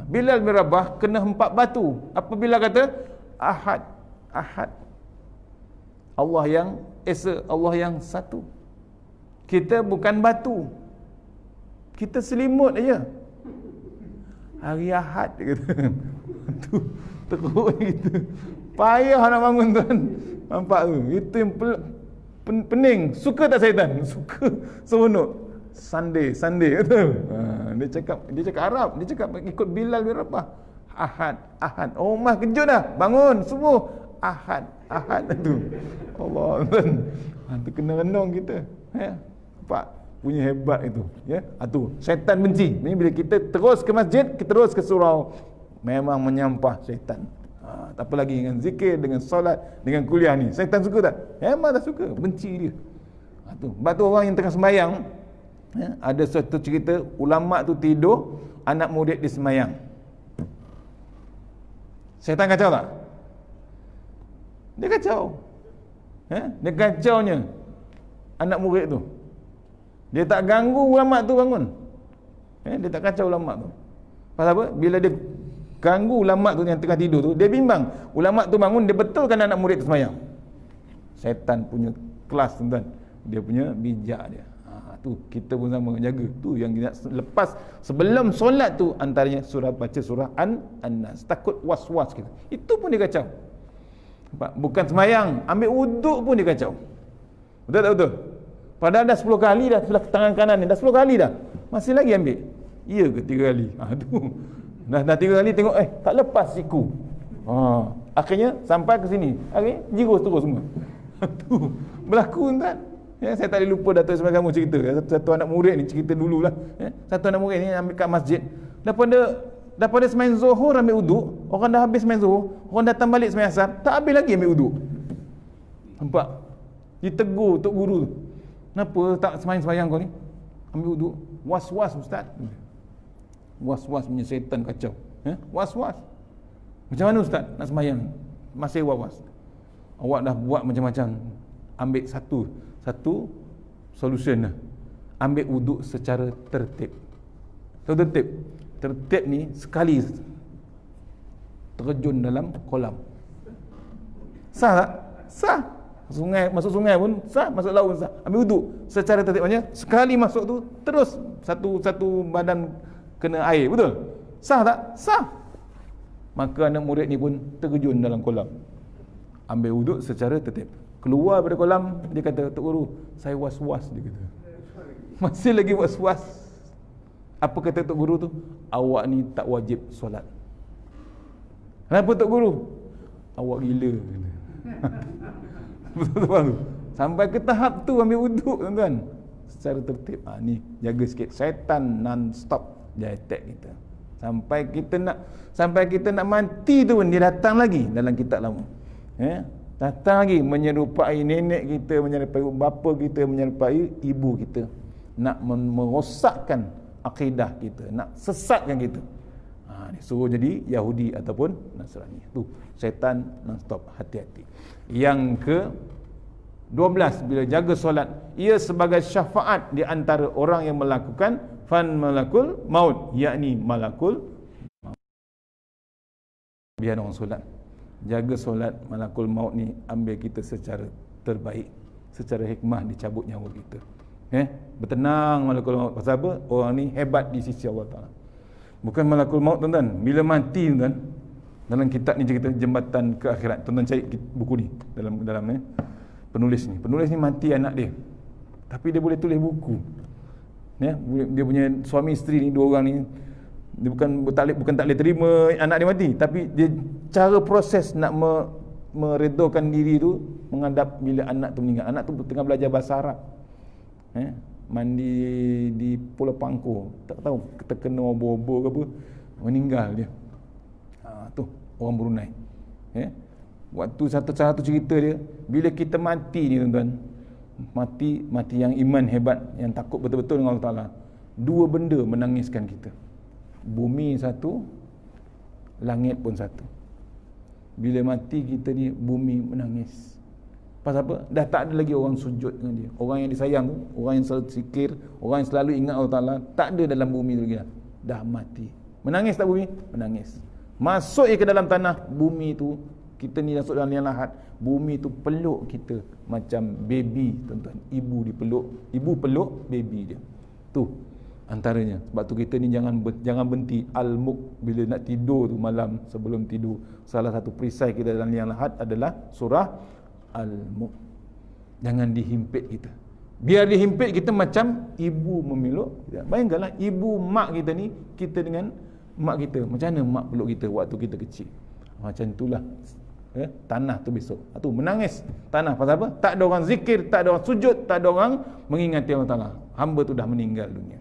Bilal bin Rabah kena 4 batu. Apabila kata Ahad, Ahad. Allah yang Esa, Allah yang satu. Kita bukan batu. Kita selimut aja. Hari Ahad dia kata. Tu teruk gitu. Payah nak bangun tuan. Nampak tu. Itu yang pening. Suka tak syaitan? Suka. Seronok. Sunday betul. Dia cakap Arab. Dia cakap ikut Bilal bin Rabah. Ahad, Ahad. Oh, mah kejut dah. Bangun subuh. Ahad tu. Allah tuan. Tu kena renung kita. Nampak punya hebat itu. Tu syaitan benci. Ni bila kita terus ke masjid, kita terus ke surau, memang menyampah syaitan. Tak apa lagi dengan zikir, dengan solat, dengan kuliah ni. Syaitan suka tak? Memang tak suka. Benci dia. Tu. Sebab tu orang yang tengah sembahyang, ada satu cerita ulama tu tidur, anak murid dia sembahyang. Syaitan kacau tak? Dia kacau. Dia kacaunya anak murid tu. Dia tak ganggu ulama tu bangun. Dia tak kacau ulama tu. Pasal apa? Bila dia ganggu ulama tu yang tengah tidur tu, dia bimbang. Ulama tu bangun, dia betulkan anak murid tu sembahyang. Syaitan punya kelas tuan-tuan. Dia punya bijak dia. Tu kita pun sama jaga. Tu yang kita lepas sebelum solat tu, antaranya baca surah An-Nas. Takut was-was kita. Itu pun dia kacau. Bukan sembahyang, ambil wuduk pun dia kacau. Betul tak betul? Padahal dah 10 kali dah, sebelah tangan kanan ni dah 10 kali dah. Masih lagi ambil. Ya ke 3 kali? Tu. Dah 3 kali tengok tak lepas siku. Akhirnya sampai ke sini. Akhirnya jirus terus semua. Tu berlaku tuan. Saya tak boleh lupa Datuk Ismail kamu cerita. Satu anak murid ni cerita dululah. Satu anak murid ni ambil kat masjid. Daripada semain zuhur ambil wuduk, orang dah habis semain zuhur, orang datang balik semain asar, tak habis lagi ambil wuduk. Nampak? Ditegur tok guru tu. Kenapa tak sembahyang kau ni? Ambil wuduk. Was-was ustaz. Was-was punya syaitan kacau. Was-was. Macam mana ustaz nak sembahyang? Masih was-was. Awak dah buat macam-macam. Ambil satu solution lah. Ambil wuduk secara tertib. Tahu tertib? Tertib ni sekali terjun dalam kolam. Sah tak? Sah. Masuk sungai pun sah, masuk laut sah. Ambil wuduk secara tertib, maknanya sekali masuk tu terus satu badan kena air, betul? Sah tak? Sah. Maka anak murid ni pun terjun dalam kolam. Ambil wuduk secara tertib. Keluar daripada kolam, dia kata, Tok Guru, saya was-was, dia kata. Masih lagi was-was. Apa kata Tok Guru tu? Awak ni tak wajib solat. Kenapa Tok Guru? Awak gila. Betul-betul tu. Sampai ke tahap tu ambil wuduk tuan-tuan. Secara tertib. Ni jaga sikit. Syaitan non-stop dia attack kita. Sampai kita nak mati tu pun dia datang lagi dalam kitab lama. Datang lagi menyerupai nenek kita, menyerupai bapa kita, menyerupai ibu kita. Nak merosakkan akidah kita, nak sesatkan kita. Suruh jadi Yahudi ataupun Nasrani. Tu syaitan non-stop, hati-hati. Yang ke 12, bila jaga solat, ia sebagai syafaat di antara orang yang melakukan malakul maut, yakni malakul maut. Biar orang solat, jaga solat, malakul maut ni ambil kita secara terbaik, secara hikmah dicabut nyawa kita. Bertenang malakul maut. Pasal apa? Orang ni hebat di sisi Allah Ta'ala. Bukan malakul maut tuan-tuan. Bila mati tuan, dalam kitab ni cerita jembatan ke akhirat. Tuan-tuan cari buku ni dalam penulis ni mati anak dia, tapi dia boleh tulis buku. Dia punya suami isteri ni, dua orang ni, dia bukan tak boleh terima anak dia mati, tapi dia cara proses nak meredokan diri tu menghadap bila anak tu meninggal. Anak tu tengah belajar bahasa Arab. mandi di Pulau Pangkor, tak tahu terkena obor-obor ke apa, meninggal dia. Tu orang Brunei. Waktu satu cerita dia, bila kita mati ni tuan-tuan, mati yang iman hebat, yang takut betul-betul dengan Allah Ta'ala, dua benda menangiskan kita. Bumi satu, langit pun satu. Bila mati kita ni, bumi menangis. Pasal apa? Dah tak ada lagi orang sujud dengan dia. Orang yang disayang tu, orang yang selalu zikir, orang yang selalu ingat Allah Ta'ala, tak ada dalam bumi tu lagi dah. Dah mati. Menangis tak bumi? Menangis. Masuk ke dalam tanah, bumi tu, kita ni masuk dalam liang lahat, bumi tu peluk kita macam baby, tuan-tuan. Ibu dipeluk, ibu peluk baby dia. Tu antaranya. Sebab tu kita ni jangan berhenti al-mulk bila nak tidur tu, malam sebelum tidur. Salah satu perisai kita dalam liang lahat adalah surah al-mulk. Jangan dihimpit kita. Biar dihimpit kita macam ibu memeluk. Bayangkanlah ibu mak kita ni, kita dengan mak kita. Macam mana mak peluk kita waktu kita kecil? Macam itulah tanah tu besok. Tu menangis tanah. Pasal apa? Tak ada orang zikir, tak ada orang sujud, tak ada orang mengingati Allah Ta'ala. Hamba tu dah meninggal dunia.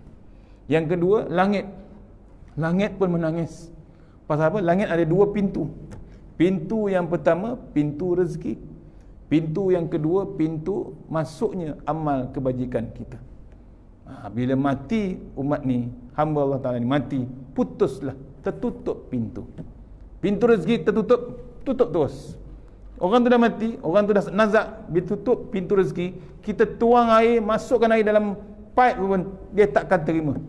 Yang kedua, langit. Langit pun menangis. Pasal apa? Langit ada dua pintu. Pintu yang pertama, pintu rezeki. Pintu yang kedua, pintu masuknya amal kebajikan kita. Bila mati umat ni, hamba Allah Ta'ala ni mati, putuslah, tertutup pintu. Pintu rezeki tertutup, tutup terus. Orang tu dah mati, orang tu dah nazak, bila tutup pintu rezeki, kita tuang air, masukkan air dalam pipe pun, dia takkan terima.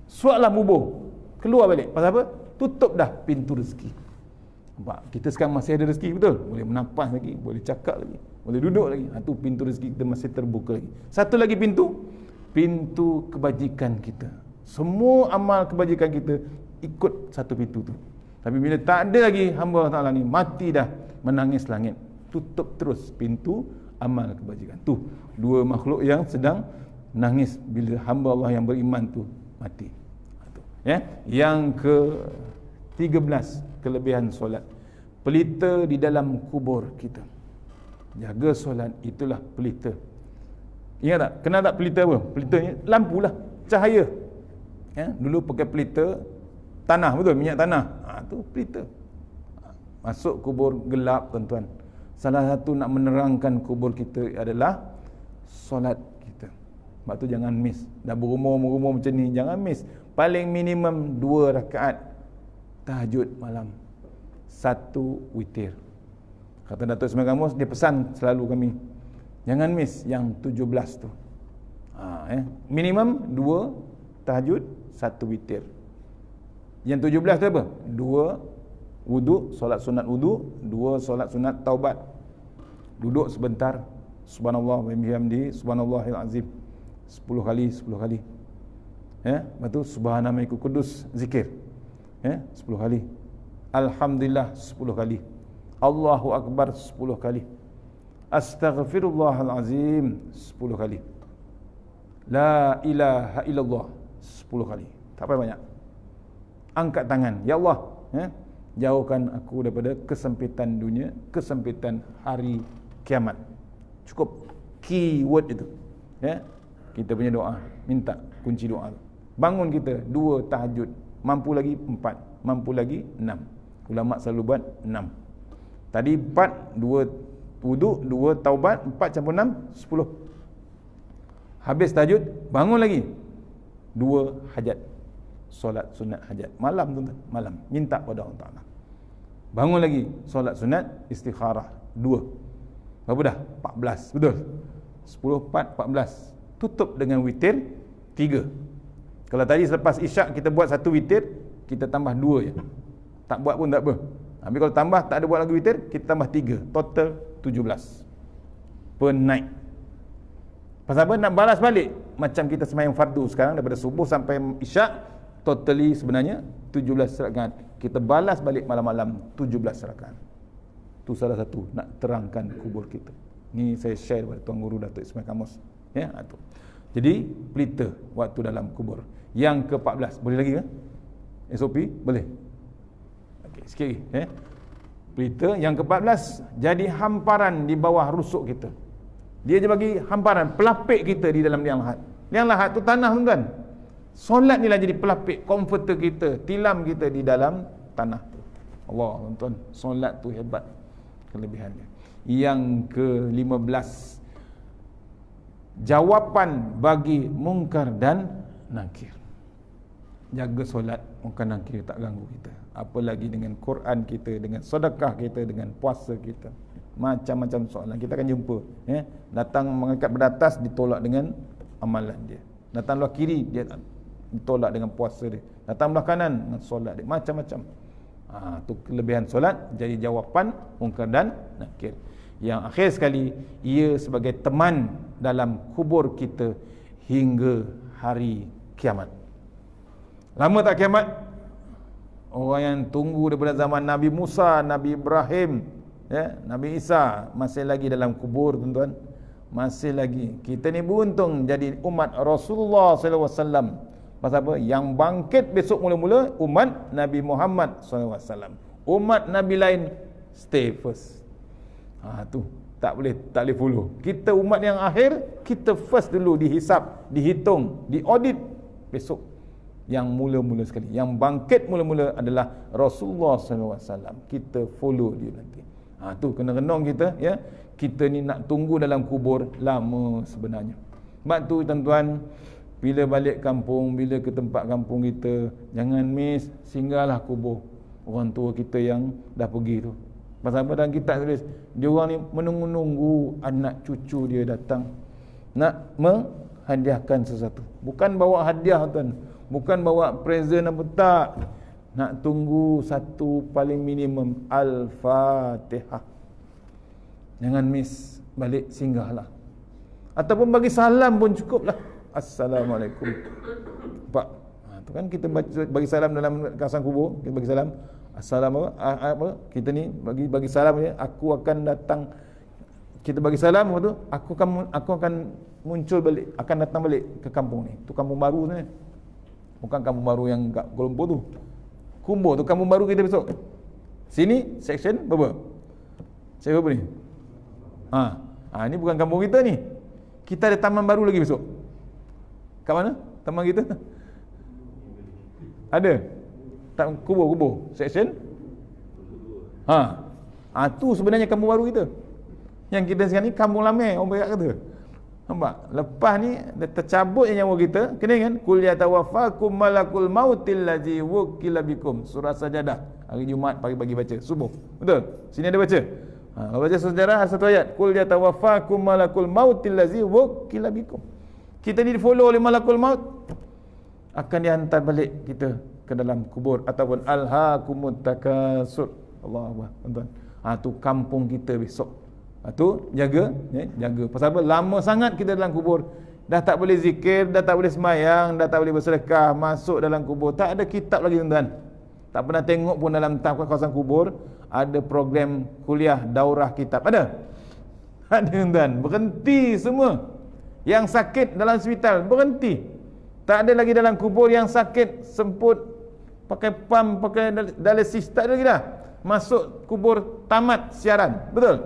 Suaklah bubur, keluar balik. Pasal apa? Tutup dah pintu rezeki. Nampak? Kita sekarang masih ada rezeki, betul? Boleh menapas lagi, boleh cakap lagi, boleh duduk lagi. Tu pintu rezeki kita masih terbuka lagi. Satu lagi pintu, pintu kebajikan kita. Semua amal kebajikan kita ikut satu pintu tu. Tapi bila tak ada lagi hamba Allah Ta'ala ni, mati dah, menangis langit, tutup terus pintu amal kebajikan. Tu dua makhluk yang sedang nangis bila hamba Allah yang beriman tu mati. Yang ke-13 kelebihan solat, pelita di dalam kubur kita. Jaga solat, itulah pelita. Ingat tak? Kenal tak pelita apa? Pelita ni lampu lah, cahaya. Dulu pakai pelita tanah, betul? Minyak tanah. Tu pelita. Masuk kubur gelap, tuan-tuan. Salah satu nak menerangkan kubur kita adalah solat kita. Sebab tu jangan miss. Dah berumur macam ni, jangan miss. Paling minimum 2 rakaat tahajud malam, 1 witir. Kata Datuk Ismail Kamus, dia pesan selalu kami, jangan miss yang 17 tu. Minimum 2 tahajud, 1 witir. Yang 17 tu apa? 2 wudu, solat sunat wudu, 2 solat sunat taubat. Duduk sebentar, subhanallah wa bihamdihi, subhanallahil azim, 10 kali. Lepas tu subhanamaiku kudus, zikir 10 kali. Alhamdulillah 10 kali. Allahu akbar 10 kali. Astaghfirullahal azim 10 kali. La ilaha illallah 10 kali. Tak payah banyak. Angkat tangan, ya Allah, jauhkan aku daripada kesempitan dunia, kesempitan hari kiamat. Cukup keyword itu. Kita punya doa, minta kunci doa. Bangun kita 2 tahajud, mampu lagi 4, mampu lagi 6. Ulama selalu buat 6. Tadi 4, 2 wudu, 2 taubat, 4 campur 6, 10. Habis tahajud, bangun lagi 2 hajat, solat sunat hajat malam, tuan-tuan, malam, minta pada Allah Ta'ala. Bangun lagi, solat sunat istikharah 2. Berapa dah? 14, betul? 10, 4, 14. Tutup dengan witir 3. Kalau tadi selepas isyak kita buat 1 witir, kita tambah 2 je. Tak buat pun tak apa. Tapi kalau tambah, tak ada buat lagi witir, kita tambah 3. Total 17 per night. Pasal apa? Nak balas balik. Macam kita sembahyang fardu sekarang, daripada subuh sampai isyak, totally sebenarnya 17 rakaat. Kita balas balik malam-malam 17 rakaat. Tu salah satu nak terangkan kubur kita. Ni saya share kepada Tuan Guru Datuk Ismail Kamus. Tu. Jadi pelita waktu dalam kubur. Yang ke-14, boleh lagi ke? SOP boleh. Okey, sikit lagi. Pelita yang ke-14 jadi hamparan di bawah rusuk kita. Dia je bagi hamparan, pelapik kita di dalam liang lahat. Liang lahat tu tanah, tuan-tuan. Solat ni lah jadi pelapik komforter kita, tilam kita di dalam tanah. Allah, tuan-tuan, solat tu hebat kelebihannya. Yang ke-15, jawapan bagi mungkar dan nakir. Jaga solat, mungkar nakir tak ganggu kita. Apalagi dengan Quran kita, dengan sedekah kita, dengan puasa kita. Macam-macam soalan kita akan jumpa, datang mengangkat beratas ditolak dengan amalan dia. Datang belah kiri dia ditolak dengan puasa dia. Datang belah kanan dengan solat dia. Macam-macam. Tu kelebihan solat, jadi jawapan mungkar dan nakir. Yang akhir sekali, ia sebagai teman dalam kubur kita hingga hari kiamat. Lama tak kiamat? Orang yang tunggu daripada zaman Nabi Musa, Nabi Ibrahim, Nabi Isa masih lagi dalam kubur, tuan-tuan. Masih lagi. Kita ni beruntung jadi umat Rasulullah SAW. Pasal apa? Yang bangkit besok mula-mula umat Nabi Muhammad SAW. Umat Nabi lain stay first. Tu tak boleh follow. Kita umat yang akhir, kita first dulu dihisap, dihitung, diaudit besok. Yang mula-mula sekali, yang bangkit mula-mula adalah Rasulullah SAW. Kita follow dia nanti. Tu kena renung kita, kita ni nak tunggu dalam kubur lama sebenarnya. Sebab tu tuan-tuan, bila balik kampung, bila ke tempat kampung kita, jangan miss, singgahlah kubur orang tua kita yang dah pergi tu. Pasal apa dalam kitab tulis, dia orang ni menunggu-nunggu anak cucu dia datang nak menghadiahkan sesuatu. Bukan bawa hadiah, tuan, bukan bawa present apa tak. Nak tunggu satu paling minimum, Al-Fatihah. Jangan miss, balik singgahlah. Ataupun bagi salam pun cukuplah. Assalamualaikum Pak. Tu kan kita bagi salam dalam kawasan kubur, kita bagi salam. Assalamualaikum apa? Kita ni bagi salam dia, aku akan datang. Kita bagi salam tu, aku akan muncul balik, akan datang balik ke kampung ni. Tu kampung baru ni. Bukan kampung baru yang kat Kuala Lumpur tu. Kumbur tu kampung baru kita besok. Sini section berapa? Saya berapa ni? Ni bukan kampung kita ni. Kita ada taman baru lagi besok. Kat mana? Taman kita? Ada? Kubur section? Tu sebenarnya kampung baru kita. Yang kita sekarang ni kampung lama, orang Perak kata. Nampak? Lepas ni dah tercabut nyawa kita, kena kan? Qul yatawaffakum malakul mautil ladzi wukila bikum. Surah Sajadah. Hari Jumaat pagi-pagi baca subuh. Betul? Sini ada baca. Baca sejarah satu ayat. Qul yatawaffakum malakul mautil ladzi wukila bikum. Kita ni di-follow oleh malakul maut, akan dihantar balik kita ke dalam kubur ataupun alhaakumut takasur. Allahu Akbar, tuan-tuan. Tu kampung kita besok. Tu jaga, jaga. Pasal apa? Lama sangat kita dalam kubur. Dah tak boleh zikir, dah tak boleh semayang, dah tak boleh bersedekah, masuk dalam kubur. Tak ada kitab lagi, tuan-tuan. Tak pernah tengok pun dalam kawasan kubur ada program kuliah daurah kitab. Ada? Ada, tuan-tuan. Berhenti semua. Yang sakit dalam hospital berhenti. Tak ada lagi dalam kubur yang sakit semput pakai pam, pakai dialisis, tak ada lagi dah. Masuk kubur tamat siaran. Betul?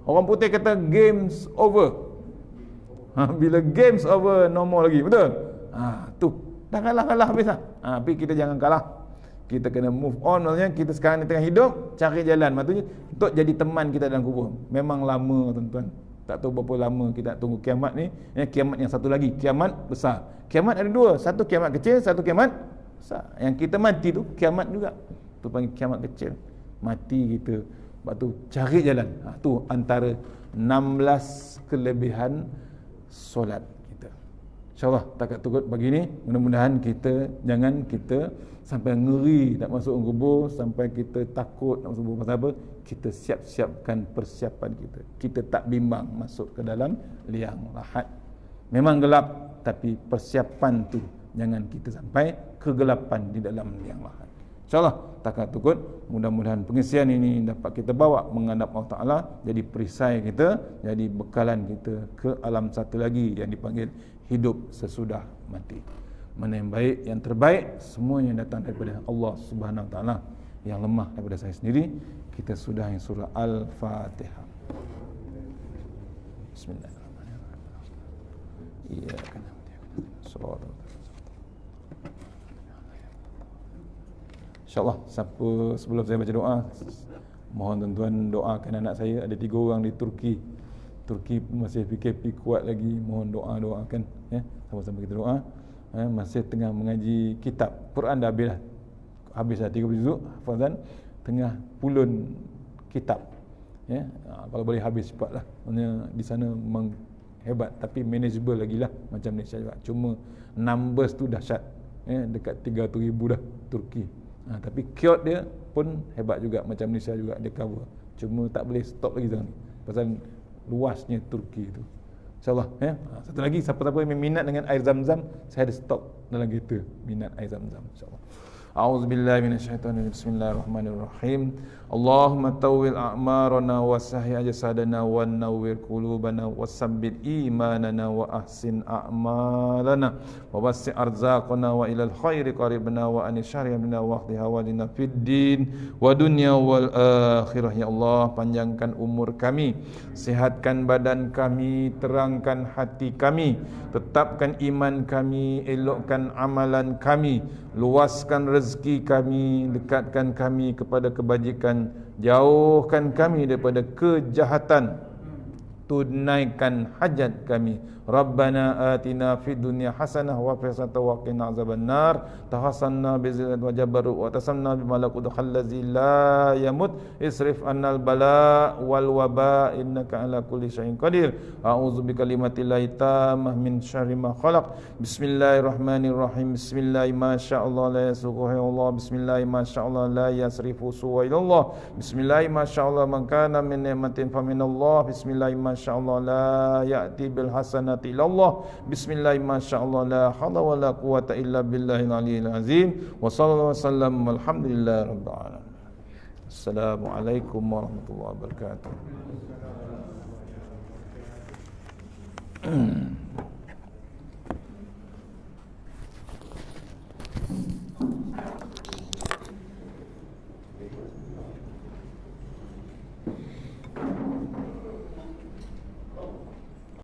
Orang putih kata games over. Bila games over, no more lagi. Betul? Tu dah kalah habis lah. Tapi kita jangan kalah. Kita kena move on. Maksudnya kita sekarang ni tengah hidup, cari jalan. Maksudnya untuk jadi teman kita dalam kubur. Memang lama, tuan-tuan. Tak tahu berapa lama kita nak tunggu kiamat ni. Kiamat yang satu lagi, kiamat besar. Kiamat ada dua, satu kiamat kecil, satu kiamat besar. Yang kita mati tu kiamat juga. Tu panggil kiamat kecil. Mati kita. Sebab tu cari jalan. Tu antara 16 kelebihan solat kita. InsyaAllah takat tukut pagi ni, mudah-mudahan jangan kita sampai ngeri nak masuk kubur, sampai kita takut nak masuk kubur. Pasal apa? Kita siapkan persiapan kita. Kita tak bimbang masuk ke dalam liang lahat. Memang gelap, tapi persiapan tu jangan kita sampai kegelapan di dalam liang lahat. InsyaAllah takat tukut, mudah-mudahan pengisian ini dapat kita bawa menghadap Allah Ta'ala, jadi perisai kita, jadi bekalan kita ke alam satu lagi yang dipanggil hidup sesudah mati. Mana yang baik, yang terbaik, semuanya datang daripada Allah Subhanahu Wa Ta'ala. Yang lemah daripada saya sendiri. Kita sudah yang surah Al-Fatihah. Bismillahirrahmanirrahim. Iyyaka na'budu wa iyyaka nasta'in. InsyaAllah, siapa sebelum saya baca doa, mohon tuan-tuan doakan anak saya. Ada 3 orang di Turki masih PKP kuat lagi. Mohon doakan ya. Sama-sama kita doa. Masih tengah mengaji kitab Quran, dah habis dah 30 juzuk hafazan, tengah pulun kitab ya. Kalau boleh habis cepatlah. Maksudnya di sana memang hebat, tapi manageable lagi lah macam Malaysia juga. Cuma numbers tu dahsyat ya, dekat 300,000 dah Turki. Tapi kiot dia pun hebat juga macam Malaysia juga, dia cover. Cuma tak boleh stop lagi sekarang ni pasal luasnya Turki tu. InsyaAllah ya. Satu lagi, siapa-siapa yang minat dengan air zam-zam, saya ada stok dalam kereta minat air zam-zam, insyaAllah. A'udzubillahi minasyaitonirrajim. Bismillahirrahmanirrahim. Allahumma tawwil a'marana wa sahih jasadana wa nawwir qulubana wa sabbit imanana wa ahsin a'malana wa wasi' arzaqana wa ilal khairi qaribna wa ani syarrina wa qdi hawalina fid din wa dunya wal akhirah. Ya Allah, panjangkan umur kami, sihatkan badan kami, terangkan hati kami, tetapkan iman kami, elokkan amalan kami, luaskan rezeki kami, dekatkan kami kepada kebajikan, jauhkan kami daripada kejahatan, tunaikan hajat kami. Rabbana atina fid dunya hasanah wa fil akhirati wa qina azabannar. Tahassanna bi zillat wa jabarut wa tasamna bi malakut khallazi la yamut. Isrif annal bala wal waba innaka ala kulli syai'in qadir. A'udzu bi kalimatillahi tammah min syarri ma khalaq. Bismillahirrahmanirrahim. Bismillah ma sya'allah la yasuqu Allah. Bismillah ma sya'allah la yasrifu suwa ilallah. Bismillah ma sya'allah man kana min ni'matin fa min Allah. Bismillah ma sya'allah la ya'ti bil hasanati ilallah. Bismillah ma sya'allah la haula wa la quwwata illa billahil aliyyil azim. Wa sallallahu wasallam walhamdulillahi rabbil alamin. Assalamualaikum warahmatullahi wabarakatuh.